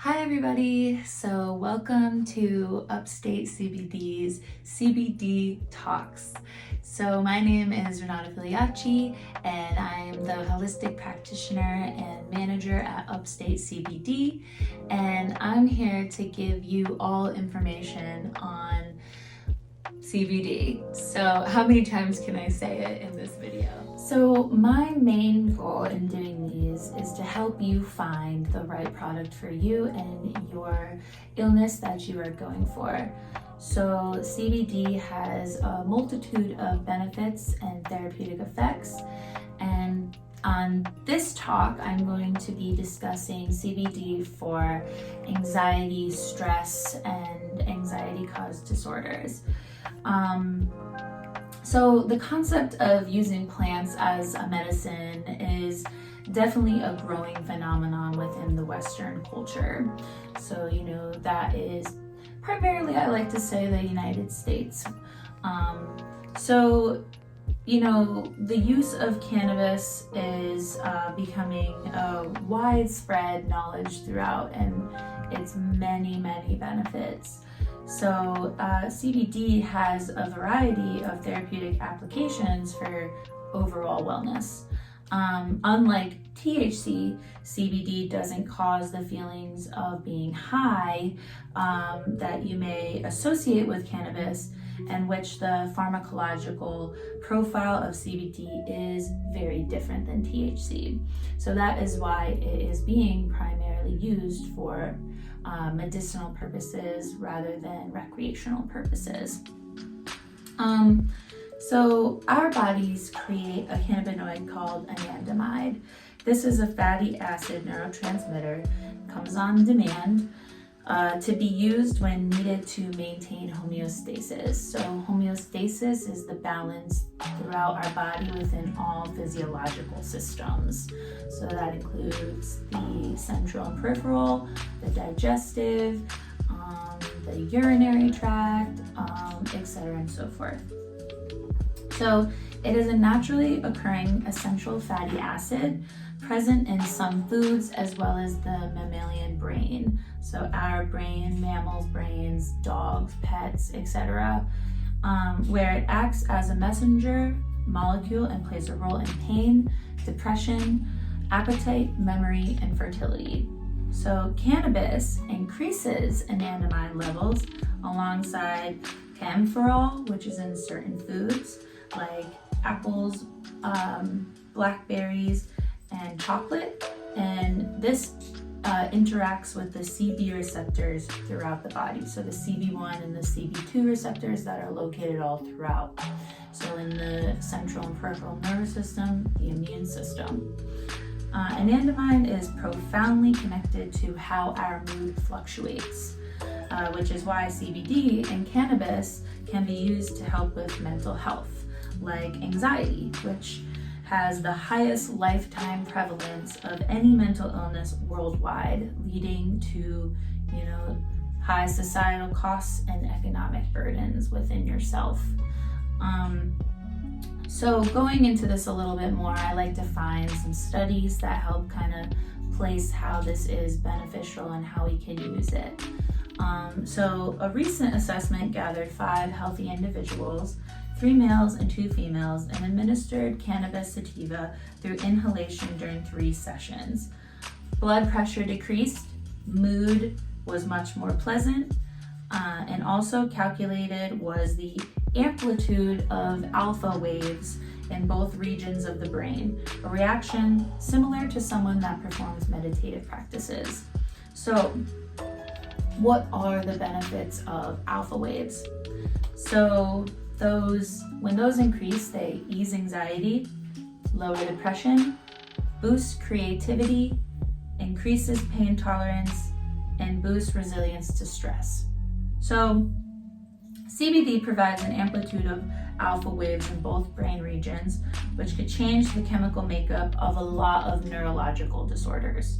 Hi everybody, so welcome to Upstate CBD's CBD Talks. So my name is Renata Filiacci and I am the holistic practitioner and manager at Upstate CBD, and I'm here to give you all information on CBD. So how many times can I say it in this video? So my main goal in doing these is to help you find the right product for you and your illness that you are going for. So CBD has a multitude of benefits and therapeutic effects, and on this talk, I'm going to be discussing CBD for anxiety, stress, and anxiety-caused disorders. So the concept of using plants as a medicine is definitely a growing phenomenon within the Western culture. So, that is primarily, I like to say, the United States. The use of cannabis is becoming a widespread knowledge throughout, and its many, many benefits. So CBD has a variety of therapeutic applications for overall wellness. Unlike THC, CBD doesn't cause the feelings of being high that you may associate with cannabis, and which the pharmacological profile of CBD is very different than THC. So that is why it is being primarily used for medicinal purposes rather than recreational purposes. So our bodies create a cannabinoid called anandamide. This is a fatty acid neurotransmitter. It comes on demand to be used when needed to maintain homeostasis. So homeostasis is the balance throughout our body within all physiological systems. So that includes the central and peripheral, the digestive, the urinary tract, etc. and so forth. So it is a naturally occurring essential fatty acid present in some foods as well as the mammalian brain. So our brain, mammals' brains, dogs, pets, etc., where it acts as a messenger molecule and plays a role in pain, depression, appetite, memory, and fertility. So cannabis increases anandamide levels alongside peripheral, which is in certain foods like apples, blackberries, and chocolate, and this interacts with the CB receptors throughout the body. So the CB1 and the CB2 receptors that are located all throughout. So in the central and peripheral nervous system, the immune system. Anandamide is profoundly connected to how our mood fluctuates, which is why CBD and cannabis can be used to help with mental health, like anxiety, which has the highest lifetime prevalence of any mental illness worldwide, leading to, high societal costs and economic burdens within yourself. So going into this a little bit more, I like to find some studies that help kind of place how this is beneficial and how we can use it. So a recent assessment gathered 5 healthy individuals, 3 males and 2 females, and administered cannabis sativa through inhalation during 3 sessions. Blood pressure decreased, mood was much more pleasant, and also calculated was the amplitude of alpha waves in both regions of the brain, a reaction similar to someone that performs meditative practices. So, what are the benefits of alpha waves? So, when those increase, they ease anxiety, lower depression, boost creativity, increases pain tolerance, and boosts resilience to stress. So CBD provides an amplitude of alpha waves in both brain regions, which could change the chemical makeup of a lot of neurological disorders,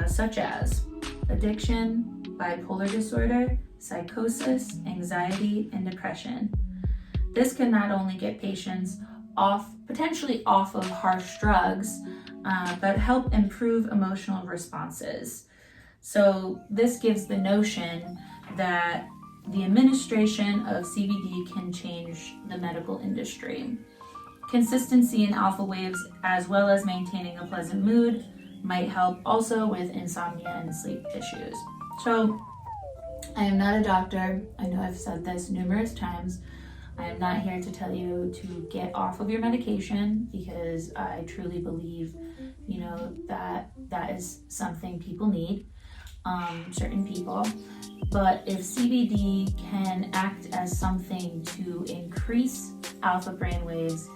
such as addiction, bipolar disorder, psychosis, anxiety, and depression. This can not only get patients potentially off of harsh drugs, but help improve emotional responses. So this gives the notion that the administration of CBD can change the medical industry. Consistency in alpha waves, as well as maintaining a pleasant mood, might help also with insomnia and sleep issues. So I am not a doctor. I know I've said this numerous times. I am not here to tell you to get off of your medication, because I truly believe, that is something people need, certain people. But if CBD can act as something to increase alpha brainwaves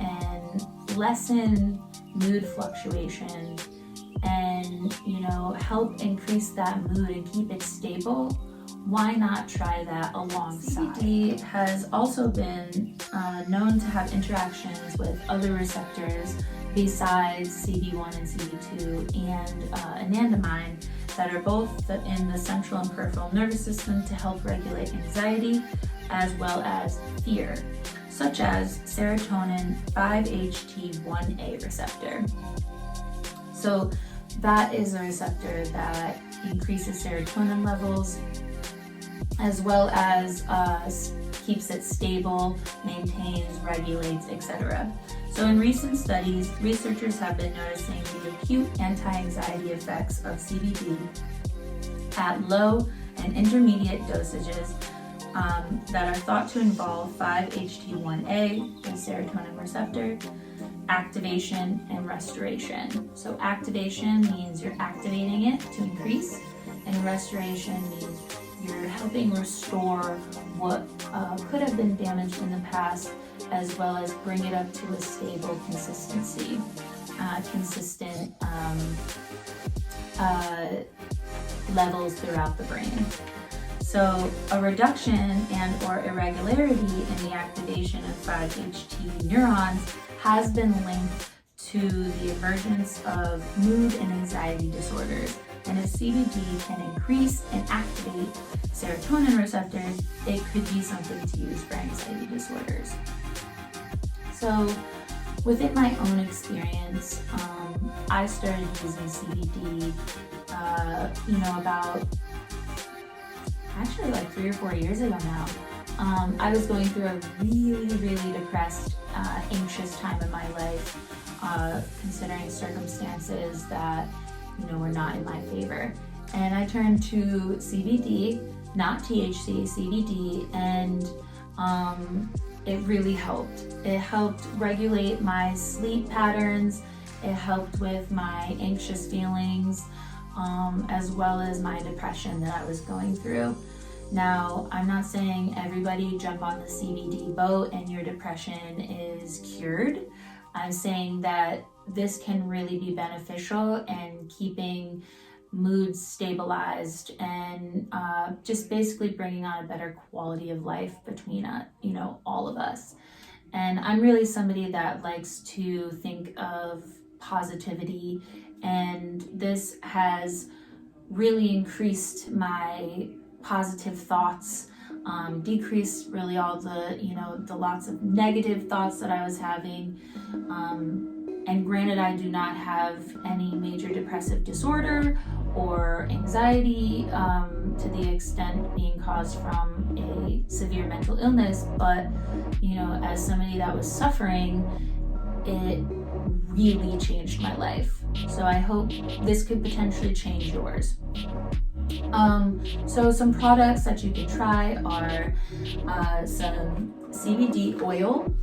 and lessen mood fluctuation and, help increase that mood and keep it stable, why not try that alongside? CBD has also been known to have interactions with other receptors besides CB1 and CB2 and anandamide that are both in the central and peripheral nervous system to help regulate anxiety as well as fear, such as serotonin 5-HT1A receptor. So that is a receptor that increases serotonin levels as well as keeps it stable, maintains, regulates, etc. So in recent studies, researchers have been noticing the acute anti-anxiety effects of CBD at low and intermediate dosages that are thought to involve 5-HT1A, the serotonin receptor, activation and restoration. So activation means you're activating it to increase, and restoration means you're helping restore what could have been damaged in the past, as well as bring it up to a stable consistency, consistent levels throughout the brain. So a reduction and or irregularity in the activation of 5-HT neurons has been linked to the emergence of mood and anxiety disorders. And if CBD can increase and activate serotonin receptors, it could be something to use for anxiety disorders. So within my own experience, I started using CBD, about actually like 3 or 4 years ago now. I was going through a really, really depressed, anxious time in my life, considering circumstances that were not in my favor. And I turned to CBD, not THC, CBD, and it really helped. It helped regulate my sleep patterns. It helped with my anxious feelings, as well as my depression that I was going through. Now, I'm not saying everybody jump on the CBD boat and your depression is cured. I'm saying that this can really be beneficial in keeping moods stabilized and just basically bringing on a better quality of life between all of us. And I'm really somebody that likes to think of positivity, and this has really increased my positive thoughts, decreased really all the lots of negative thoughts that I was having. And granted, I do not have any major depressive disorder or anxiety to the extent being caused from a severe mental illness, but as somebody that was suffering, it really changed my life. So I hope this could potentially change yours. So some products that you could try are some CBD oil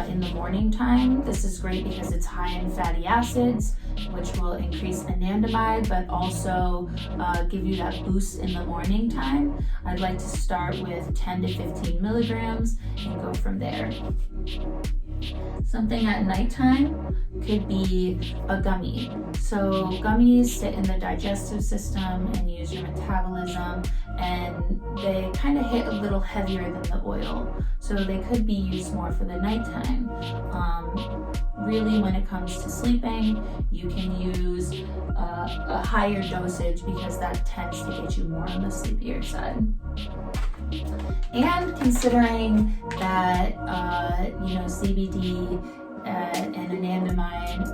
in the morning time. This is great because it's high in fatty acids, which will increase anandamide, but also give you that boost in the morning time. I'd like to start with 10 to 15 milligrams and go from there. Something at nighttime could be a gummy. So gummies sit in the digestive system and use your metabolism, and they kind of hit a little heavier than the oil. So they could be used more for the nighttime. Really, when it comes to sleeping, you can use a higher dosage because that tends to get you more on the sleepier side. And considering that CBD an anandamide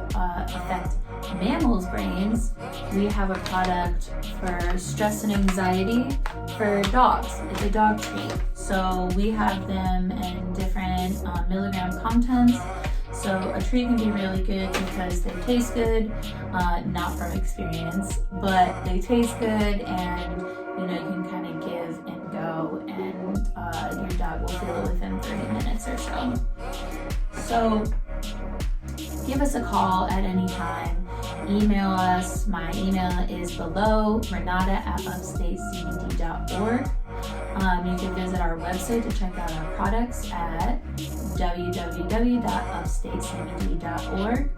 affect mammals' brains, we have a product for stress and anxiety for dogs. It's a dog treat. So we have them in different milligram contents. So a treat can be really good because they taste good, not from experience, but they taste good, and you can kind of give and go, and your dog will feel it within 30 minutes or so. So give us a call at any time. Email us. My email is below, renata@upstatecbd.org. You can visit our website to check out our products at www.upstatecbd.org.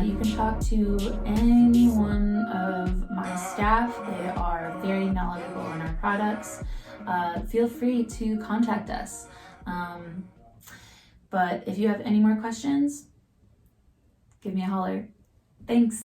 You can talk to any one of my staff. They are very knowledgeable in our products. Feel free to contact us. But if you have any more questions, give me a holler. Thanks.